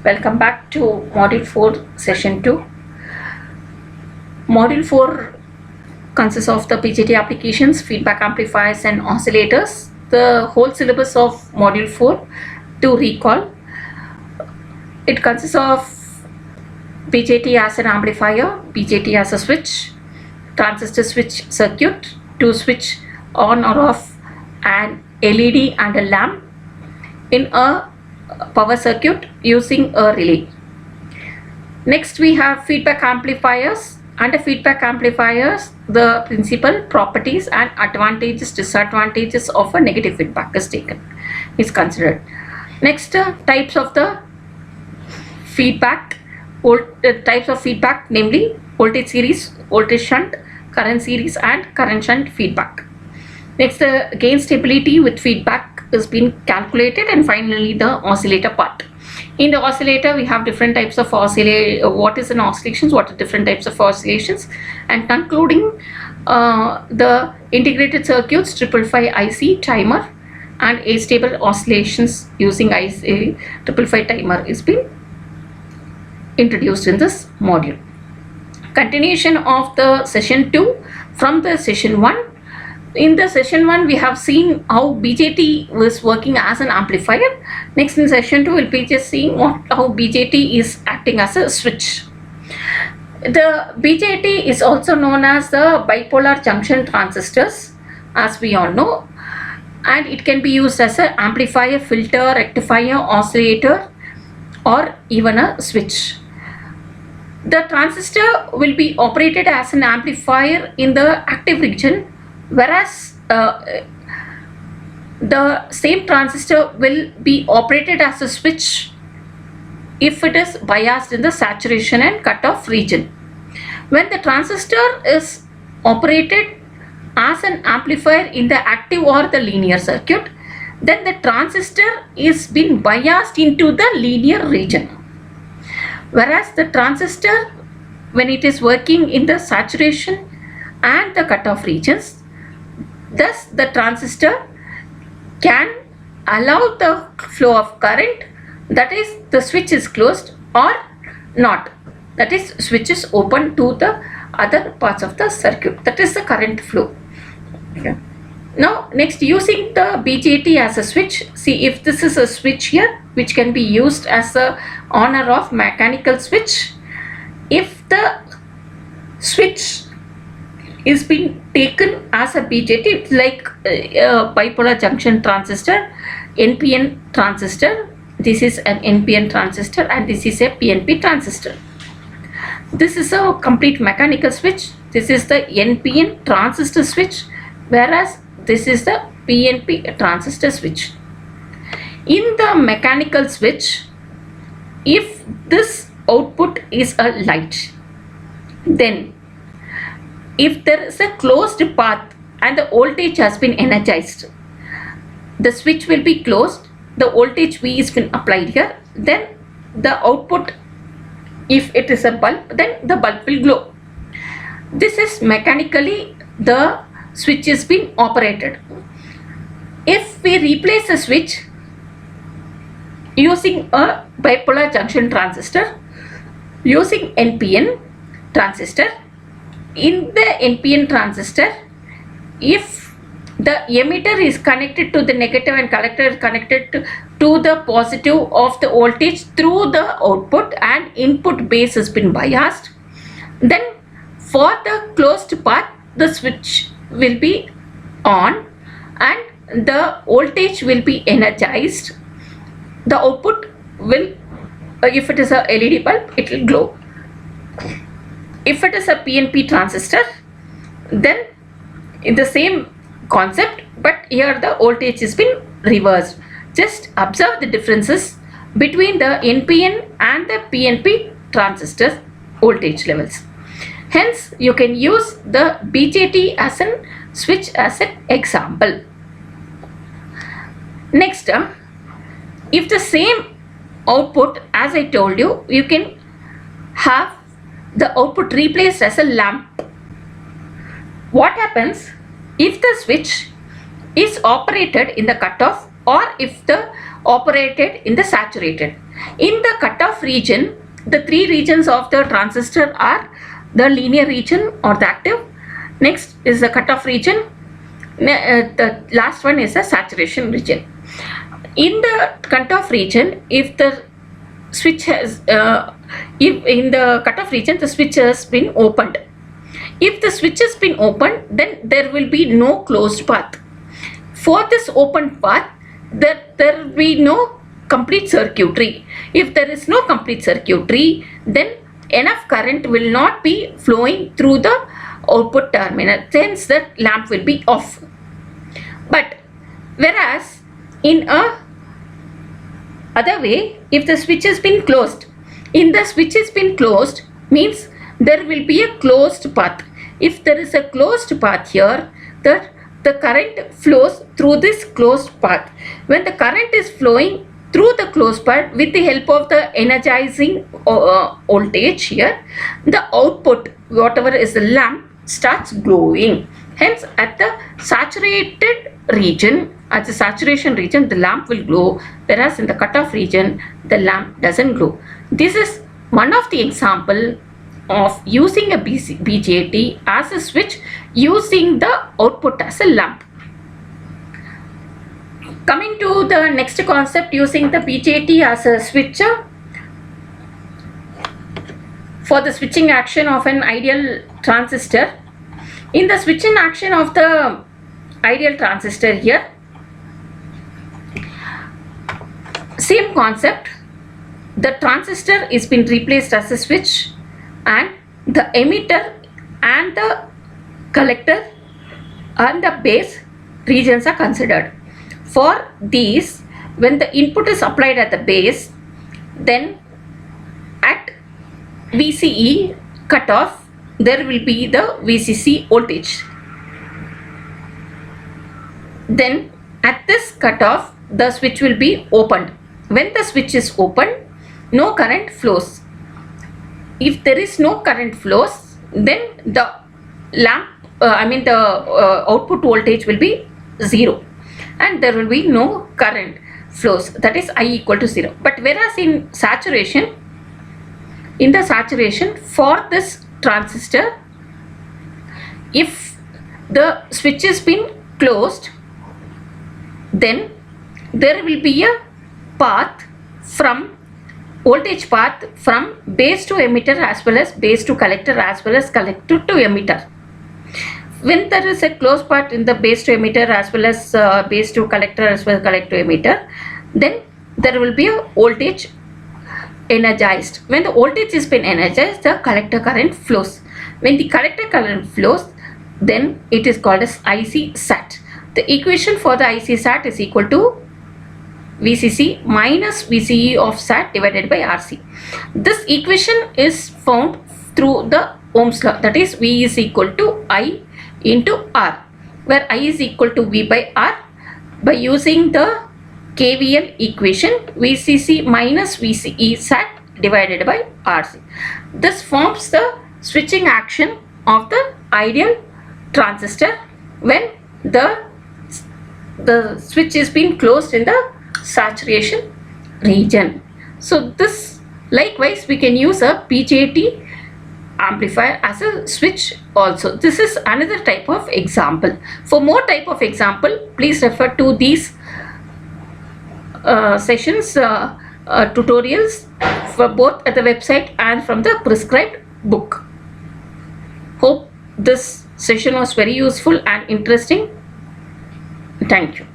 Welcome back to Module 4, Session 2. Module 4 consists of the BJT applications, feedback amplifiers and oscillators. The whole syllabus of Module 4, to recall, it consists of BJT as an amplifier, BJT as a switch, transistor switch circuit, to switch on or off an LED and a lamp in a power circuit using a relay. Next we have feedback amplifiers. Under feedback amplifiers, the principal properties and advantages, disadvantages of a negative feedback is considered. Next, types of the feedback, types of feedback, namely voltage series, voltage shunt, current series and current shunt feedback. Next, the gain stability with feedback is being calculated, and finally the oscillator part. In the oscillator, we have different types of what is an oscillations, what are different types of oscillations, and concluding the integrated circuits, 555 IC timer and astable oscillations using IC 555 timer is being introduced in this module. Continuation of the session 2 from the session 1. In the session 1, we have seen how BJT was working as an amplifier. Next, in session 2, we'll be just seeing how BJT is acting as a switch. The BJT is also known as the bipolar junction transistors, as we all know, and it can be used as an amplifier, filter, rectifier, oscillator, or even a switch. The transistor will be operated as an amplifier in the active region, whereas the same transistor will be operated as a switch if it is biased in the saturation and cutoff region. When the transistor is operated as an amplifier in the active or the linear circuit, then the transistor is being biased into the linear region. Whereas the transistor, when it is working in the saturation and the cutoff regions, thus the transistor can allow the flow of current, that is the switch is closed or not, that is switch is open to the other parts of the circuit, that is the current flow. Okay. Now next, using the BJT as a switch, see if this is a switch here which can be used as a on or off mechanical switch. If the switch is being taken as a BJT, it's like a bipolar junction transistor, NPN transistor. This is an NPN transistor and this is a PNP transistor. This is a complete mechanical switch. This is the NPN transistor switch, whereas this is the PNP transistor switch. In the mechanical switch, if this output is a light, then if there is a closed path and the voltage has been energized, the switch will be closed, the voltage V is been applied here, then the output, if it is a bulb, then the bulb will glow. This is mechanically the switch is being operated. If we replace the switch using a bipolar junction transistor, using NPN transistor, in the NPN transistor, if the emitter is connected to the negative and collector is connected to the positive of the voltage through the output and input base has been biased, then for the closed path the switch will be on and the voltage will be energized. The output will, if it is a LED bulb, it will glow. If it is a PNP transistor, then in the same concept, but here the voltage has been reversed. Just observe the differences between the NPN and the PNP transistor voltage levels. Hence, you can use the BJT as a switch as an example. Next, if the same output, as I told you, you can have the output replaced as a lamp. What happens if the switch is operated in the cutoff, or if the operated in the saturated. In the cutoff region, the three regions of the transistor are the linear region or the active. Next is the cutoff region. The last one is the saturation region. In the cutoff region, if the switch has, if in the cutoff region the switch has been opened, if the switch has been opened, then there will be no closed path. For this open path, there will be no complete circuitry. If there is no complete circuitry, then enough current will not be flowing through the output terminal, hence the lamp will be off. But whereas in a other way, if the switch has been closed, in the switch has been closed means there will be a closed path. If there is a closed path here, the current flows through this closed path. When the current is flowing through the closed path with the help of the energizing voltage here, the output, whatever is the lamp, starts glowing. Hence at the saturated region, at the saturation region, the lamp will glow, whereas in the cutoff region the lamp doesn't glow. This is one of the example of using a BJT as a switch, using the output as a lamp. Coming to the next concept, using the BJT as a switcher for the switching action of an ideal transistor. In the switching action of the ideal transistor here, same concept, the transistor is been replaced as a switch and the emitter and the collector and the base regions are considered. For these, when the input is applied at the base, then at VCE cutoff there will be the VCC voltage. Then at this cutoff the switch will be opened. When the switch is opened, no current flows. If there is no current flows, then the lamp, the output voltage will be 0 and there will be no current flows, that is I equal to 0. But whereas in saturation, in the saturation for this transistor, if the switch has been closed, then there will be a path from voltage path from base to emitter as well as base to collector as well as collector to emitter. When there is a closed path in the base to emitter as well as base to collector as well as collector to emitter, then there will be a voltage energized. When the voltage is been energized, the collector current flows. When the collector current flows, then it is called as IC sat. The equation for the IC sat is equal to VCC minus VCE of sat divided by RC. This equation is found through the Ohm's law, that is V is equal to I into R, where I is equal to V by R. By using the KVL equation, VCC minus VCE sat divided by RC. This forms the switching action of the ideal transistor when the switch is being closed in the saturation region. So this, likewise, we can use a BJT amplifier as a switch also. This is another type of example. For more type of example, please refer to these sessions, tutorials for both at the website and from the prescribed book. Hope this session was very useful and interesting. Thank you.